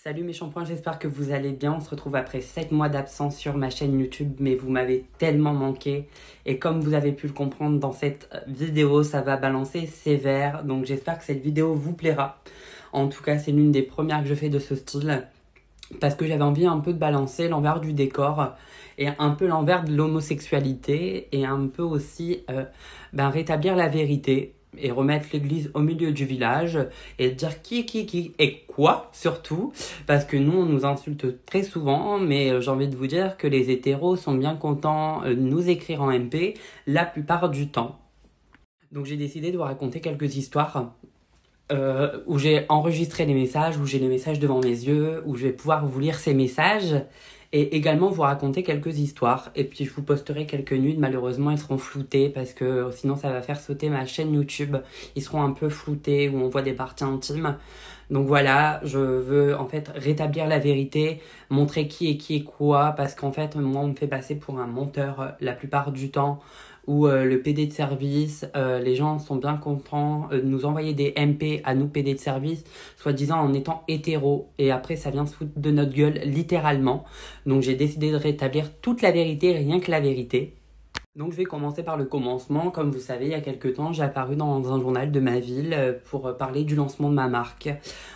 Salut mes shampoings, j'espère que vous allez bien. On se retrouve après 7 mois d'absence sur ma chaîne YouTube, mais vous m'avez tellement manqué. Et comme vous avez pu le comprendre dans cette vidéo, ça va balancer sévère. Donc j'espère que cette vidéo vous plaira. En tout cas, c'est l'une des premières que je fais de ce style. Parce que j'avais envie un peu de balancer l'envers du décor et un peu l'envers de l'homosexualité et un peu aussi rétablir la vérité et remettre l'église au milieu du village et dire qui et quoi surtout, parce que nous on nous insulte très souvent, mais j'ai envie de vous dire que les hétéros sont bien contents de nous écrire en MP la plupart du temps. Donc j'ai décidé de vous raconter quelques histoires où j'ai enregistré les messages, où j'ai les messages devant mes yeux, où je vais pouvoir vous lire ces messages et également vous raconter quelques histoires. Et puis je vous posterai quelques nudes, malheureusement ils seront floutés parce que sinon ça va faire sauter ma chaîne YouTube. Ils seront un peu floutés où on voit des parties intimes. Donc voilà, je veux en fait rétablir la vérité, montrer qui est quoi, parce qu'en fait moi on me fait passer pour un menteur la plupart du temps, ou le PD de service, les gens sont bien contents de nous envoyer des MP à nous PD de service, soi-disant en étant hétéros, et après ça vient se foutre de notre gueule littéralement. Donc j'ai décidé de rétablir toute la vérité, rien que la vérité. Donc je vais commencer par le commencement. Comme vous savez, il y a quelques temps, j'ai apparu dans un journal de ma ville pour parler du lancement de ma marque.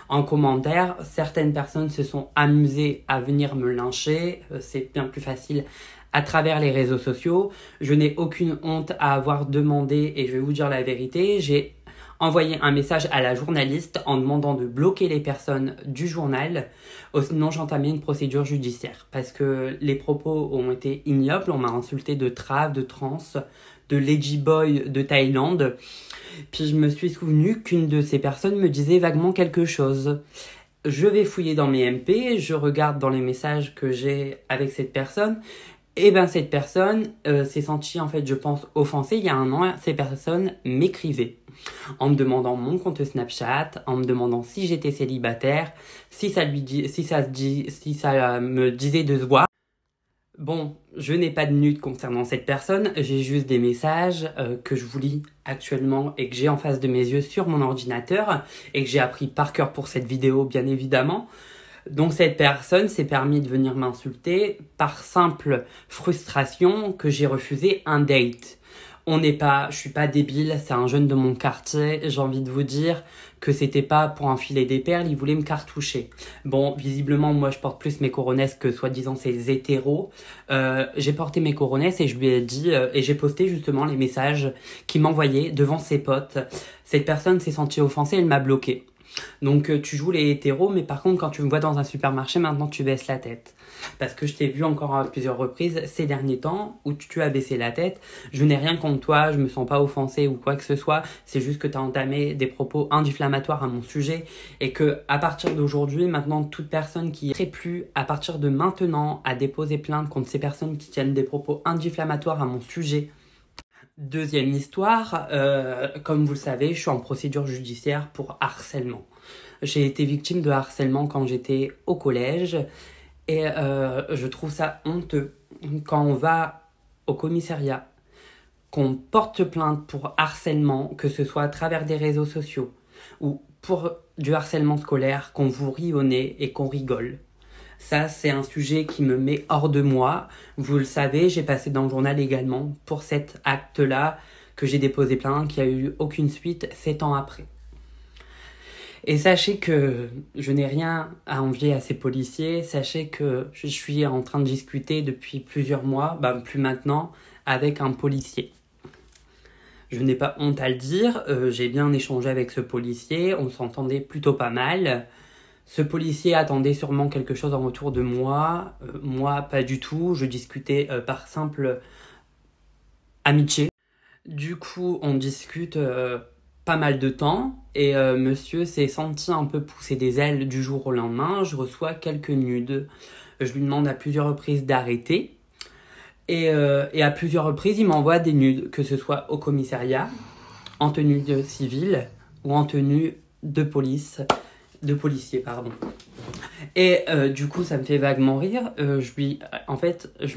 En commentaire, certaines personnes se sont amusées à venir me lyncher. C'est bien plus facile à travers les réseaux sociaux. Je n'ai aucune honte à avoir demandé, et je vais vous dire la vérité, j'ai envoyé un message à la journaliste en demandant de bloquer les personnes du journal, sinon j'entamais une procédure judiciaire. Parce que les propos ont été ignobles, on m'a insulté de trave, de trans, de ladyboy de Thaïlande. Puis je me suis souvenu qu'une de ces personnes me disait vaguement quelque chose. Je vais fouiller dans mes MP, je regarde dans les messages que j'ai avec cette personne. Et ben cette personne s'est sentie, en fait, je pense, offensée. Il y a un an, ces personnes m'écrivaient en me demandant mon compte Snapchat, en me demandant si j'étais célibataire, si ça me disait de se voir. Bon, je n'ai pas de nude concernant cette personne, j'ai juste des messages que je vous lis actuellement et que j'ai en face de mes yeux sur mon ordinateur et que j'ai appris par cœur pour cette vidéo, bien évidemment. Donc cette personne s'est permis de venir m'insulter par simple frustration que j'ai refusé un date. Je suis pas débile, c'est un jeune de mon quartier, j'ai envie de vous dire que c'était pas pour enfiler des perles, il voulait me cartoucher. Bon, visiblement, moi je porte plus mes coronesses que soi-disant ces hétéros. J'ai porté mes coronesses et je lui ai dit, et j'ai posté justement les messages qu'il m'envoyait devant ses potes. Cette personne s'est sentie offensée, elle m'a bloqué. Donc tu joues les hétéros, mais par contre quand tu me vois dans un supermarché, maintenant tu baisses la tête. Parce que je t'ai vu encore à plusieurs reprises ces derniers temps où tu as baissé la tête. Je n'ai rien contre toi, je me sens pas offensée ou quoi que ce soit. C'est juste que tu as entamé des propos inflammatoires à mon sujet. Et que à partir d'aujourd'hui, maintenant, toute personne qui ne plus à partir de maintenant à déposer plainte contre ces personnes qui tiennent des propos inflammatoires à mon sujet. Deuxième histoire, comme vous le savez, je suis en procédure judiciaire pour harcèlement. J'ai été victime de harcèlement quand j'étais au collège et je trouve ça honteux quand on va au commissariat, qu'on porte plainte pour harcèlement, que ce soit à travers des réseaux sociaux ou pour du harcèlement scolaire, qu'on vous rit au nez et qu'on rigole. Ça, c'est un sujet qui me met hors de moi. Vous le savez, j'ai passé dans le journal également pour cet acte-là que j'ai déposé plainte, qui a eu aucune suite 7 ans après. Et sachez que je n'ai rien à envier à ces policiers. Sachez que je suis en train de discuter depuis plusieurs mois, plus maintenant, avec un policier. Je n'ai pas honte à le dire, j'ai bien échangé avec ce policier, on s'entendait plutôt pas mal. Ce policier attendait sûrement quelque chose en retour de moi. Moi, pas du tout. Je discutais par simple amitié. Du coup, on discute pas mal de temps. Et monsieur s'est senti un peu pousser des ailes du jour au lendemain. Je reçois quelques nudes. Je lui demande à plusieurs reprises d'arrêter. Et à plusieurs reprises, il m'envoie des nudes. Que ce soit au commissariat, en tenue civile ou en tenue de policier, pardon. Et du coup, ça me fait vaguement rire. Je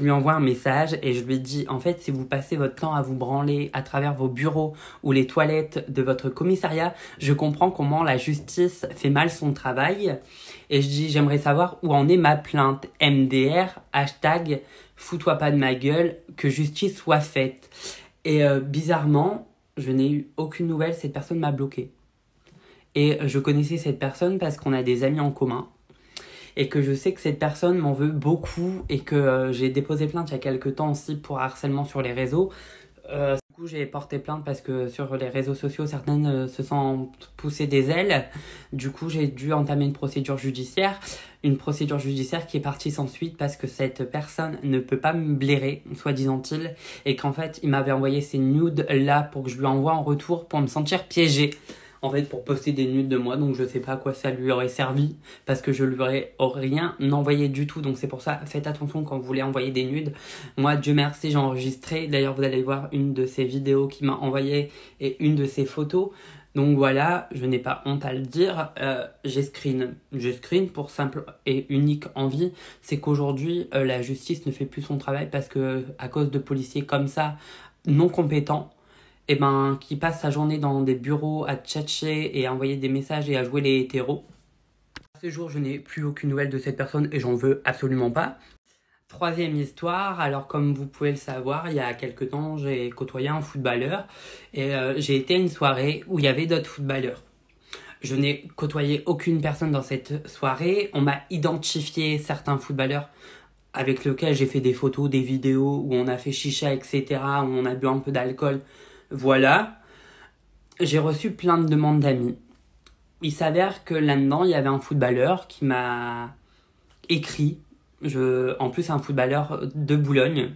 lui envoie un message et je lui dis, en fait, si vous passez votre temps à vous branler à travers vos bureaux ou les toilettes de votre commissariat, je comprends comment la justice fait mal son travail. Et je dis, j'aimerais savoir où en est ma plainte. MDR, hashtag, fous-toi pas de ma gueule, que justice soit faite. Et bizarrement, je n'ai eu aucune nouvelle, cette personne m'a bloqué. Et je connaissais cette personne parce qu'on a des amis en commun. Et que je sais que cette personne m'en veut beaucoup et que j'ai déposé plainte il y a quelques temps aussi pour harcèlement sur les réseaux. Du coup, j'ai porté plainte parce que sur les réseaux sociaux, certaines se sentent pousser des ailes. Du coup, j'ai dû entamer une procédure judiciaire. Une procédure judiciaire qui est partie sans suite parce que cette personne ne peut pas me blairer, soi-disant-il. Et qu'en fait, il m'avait envoyé ces nudes là pour que je lui envoie en retour pour me sentir piégée. En fait, pour poster des nudes de moi, donc je sais pas à quoi ça lui aurait servi, parce que je lui aurais rien envoyé du tout, donc c'est pour ça, faites attention quand vous voulez envoyer des nudes. Moi, Dieu merci, j'ai enregistré, d'ailleurs vous allez voir une de ses vidéos qu'il m'a envoyée et une de ses photos, donc voilà, je n'ai pas honte à le dire, j'ai screen pour simple et unique envie, c'est qu'aujourd'hui, la justice ne fait plus son travail, parce que à cause de policiers comme ça, non compétents, et qui passe sa journée dans des bureaux à tchatcher et à envoyer des messages et à jouer les hétéros. À ce jour, je n'ai plus aucune nouvelle de cette personne et j'en veux absolument pas. Troisième histoire, alors comme vous pouvez le savoir, il y a quelques temps, j'ai côtoyé un footballeur et j'ai été à une soirée où il y avait d'autres footballeurs. Je n'ai côtoyé aucune personne dans cette soirée. On m'a identifié certains footballeurs avec lesquels j'ai fait des photos, des vidéos où on a fait chicha, etc., où on a bu un peu d'alcool. Voilà, j'ai reçu plein de demandes d'amis. Il s'avère que là-dedans, il y avait un footballeur qui m'a écrit. En plus, un footballeur de Boulogne.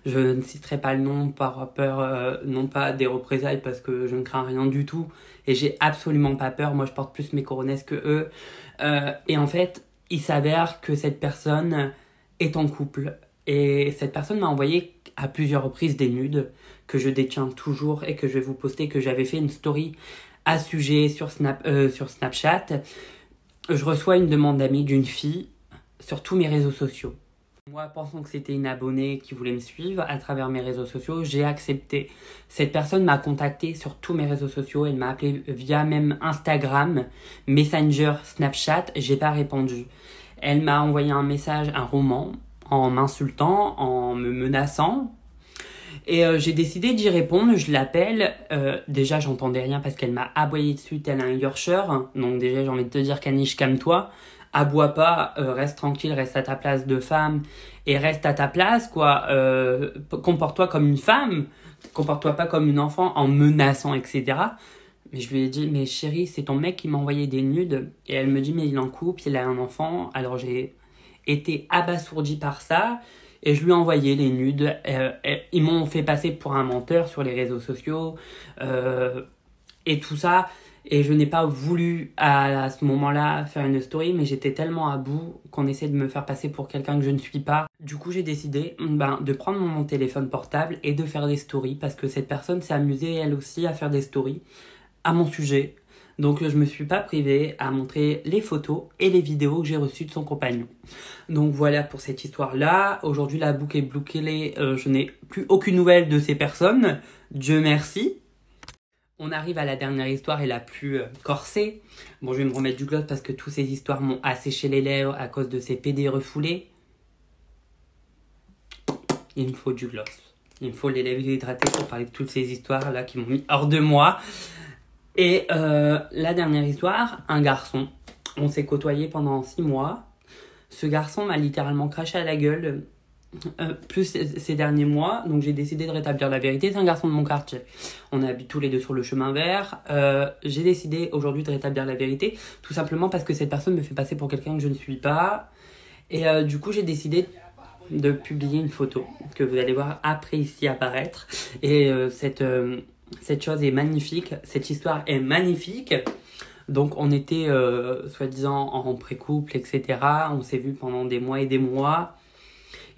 Je ne citerai pas le nom par peur, non pas des représailles, parce que je ne crains rien du tout. Et j'ai absolument pas peur. Moi, je porte plus mes coronesses que eux. Et en fait, il s'avère que cette personne est en couple. Et cette personne m'a envoyé à plusieurs reprises des nudes que je détiens toujours et que je vais vous poster, que j'avais fait une story à sujet sur Snapchat. Je reçois une demande d'amis d'une fille sur tous mes réseaux sociaux. Moi, pensant que c'était une abonnée qui voulait me suivre à travers mes réseaux sociaux, j'ai accepté. Cette personne m'a contacté sur tous mes réseaux sociaux, elle m'a appelé via même Instagram, Messenger, Snapchat, j'ai pas répondu. Elle m'a envoyé un message, un roman, en m'insultant, en me menaçant. Et j'ai décidé d'y répondre, je l'appelle. Déjà, j'entendais rien parce qu'elle m'a aboyé dessus tel un Yorkshire. Donc déjà, j'ai envie de te dire, caniche, calme-toi. Aboie pas, reste tranquille, reste à ta place de femme. Et reste à ta place, quoi. Comporte-toi comme une femme. Comporte-toi pas comme une enfant en menaçant, etc. Mais je lui ai dit, mais chérie, c'est ton mec qui m'a envoyé des nudes. Et elle me dit, mais il est en couple, il a un enfant. Alors j'ai été abasourdie par ça. Et je lui ai envoyé les nudes. Ils m'ont fait passer pour un menteur sur les réseaux sociaux. Et tout ça. Et je n'ai pas voulu à ce moment-là faire une story. Mais j'étais tellement à bout qu'on essaie de me faire passer pour quelqu'un que je ne suis pas. Du coup, j'ai décidé de prendre mon téléphone portable et de faire des stories. Parce que cette personne s'est amusée elle aussi à faire des stories à mon sujet. Donc je me suis pas privée à montrer les photos et les vidéos que j'ai reçues de son compagnon. Donc voilà pour cette histoire-là. Aujourd'hui la boucle est bouclée, je n'ai plus aucune nouvelle de ces personnes. Dieu merci. On arrive à la dernière histoire et la plus corsée. Bon, je vais me remettre du gloss parce que toutes ces histoires m'ont asséché les lèvres à cause de ces PD refoulés. Il me faut du gloss. Il me faut les lèvres hydratées pour parler de toutes ces histoires-là qui m'ont mis hors de moi. Et la dernière histoire, un garçon. On s'est côtoyé pendant 6 mois. Ce garçon m'a littéralement craché à la gueule plus ces derniers mois. Donc j'ai décidé de rétablir la vérité. C'est un garçon de mon quartier. On habite tous les deux sur le chemin vert. J'ai décidé aujourd'hui de rétablir la vérité. Tout simplement parce que cette personne me fait passer pour quelqu'un que je ne suis pas. Et du coup j'ai décidé de publier une photo que vous allez voir après ici apparaître. Et cette chose est magnifique, cette histoire est magnifique. Donc on était soi-disant en pré-couple, etc. On s'est vus pendant des mois et des mois.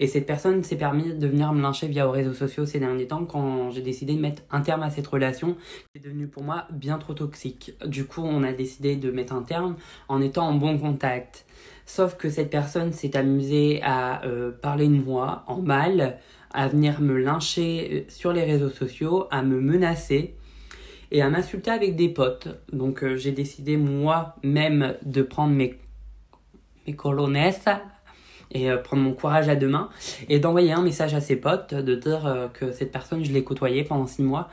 Et cette personne s'est permis de venir me lyncher via les réseaux sociaux ces derniers temps quand j'ai décidé de mettre un terme à cette relation qui est devenue pour moi bien trop toxique. Du coup, on a décidé de mettre un terme en étant en bon contact. Sauf que cette personne s'est amusée à parler de moi en mal, à venir me lyncher sur les réseaux sociaux, à me menacer et à m'insulter avec des potes. Donc j'ai décidé moi-même de prendre mes colones et prendre mon courage à deux mains et d'envoyer un message à ses potes, de dire que cette personne, je l'ai côtoyée pendant 6 mois.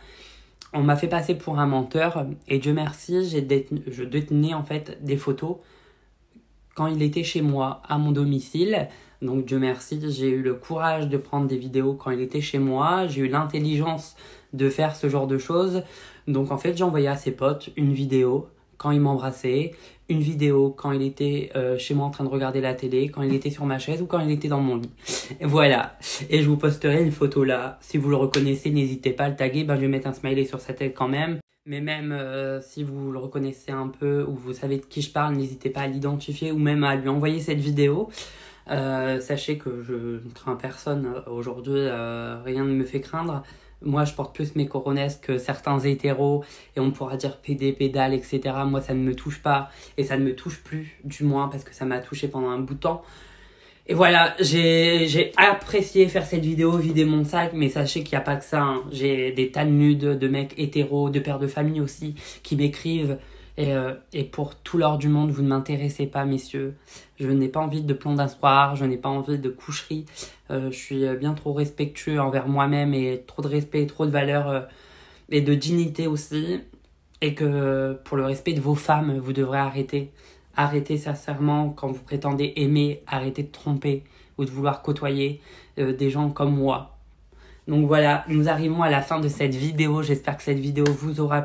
On m'a fait passer pour un menteur et Dieu merci, je détenais en fait des photos quand il était chez moi, à mon domicile. Donc Dieu merci, j'ai eu le courage de prendre des vidéos quand il était chez moi, j'ai eu l'intelligence de faire ce genre de choses. Donc en fait, j'ai envoyé à ses potes une vidéo quand il m'embrassait, une vidéo quand il était chez moi en train de regarder la télé, quand il était sur ma chaise ou quand il était dans mon lit. Voilà. Et je vous posterai une photo là. Si vous le reconnaissez, n'hésitez pas à le taguer. Je vais mettre un smiley sur sa tête quand même. Mais même si vous le reconnaissez un peu ou vous savez de qui je parle, n'hésitez pas à l'identifier ou même à lui envoyer cette vidéo. Sachez que je ne crains personne aujourd'hui, rien ne me fait craindre. Moi, je porte plus mes coronesses que certains hétéros et on pourra dire PD, pédale, etc. Moi, ça ne me touche pas et ça ne me touche plus, du moins, parce que ça m'a touché pendant un bout de temps. Et voilà, j'ai apprécié faire cette vidéo, vider mon sac, mais sachez qu'il n'y a pas que ça, hein. J'ai des tas de nudes de mecs hétéros, de pères de famille aussi, qui m'écrivent. Et pour tout l'or du monde, vous ne m'intéressez pas, messieurs. Je n'ai pas envie de plan d'un soir, je n'ai pas envie de coucherie. Je suis bien trop respectueux envers moi-même et trop de respect, trop de valeur et de dignité aussi. Et que pour le respect de vos femmes, vous devrez arrêter. Arrêtez sincèrement quand vous prétendez aimer, arrêtez de tromper ou de vouloir côtoyer des gens comme moi. Donc voilà, nous arrivons à la fin de cette vidéo. J'espère que cette vidéo vous aura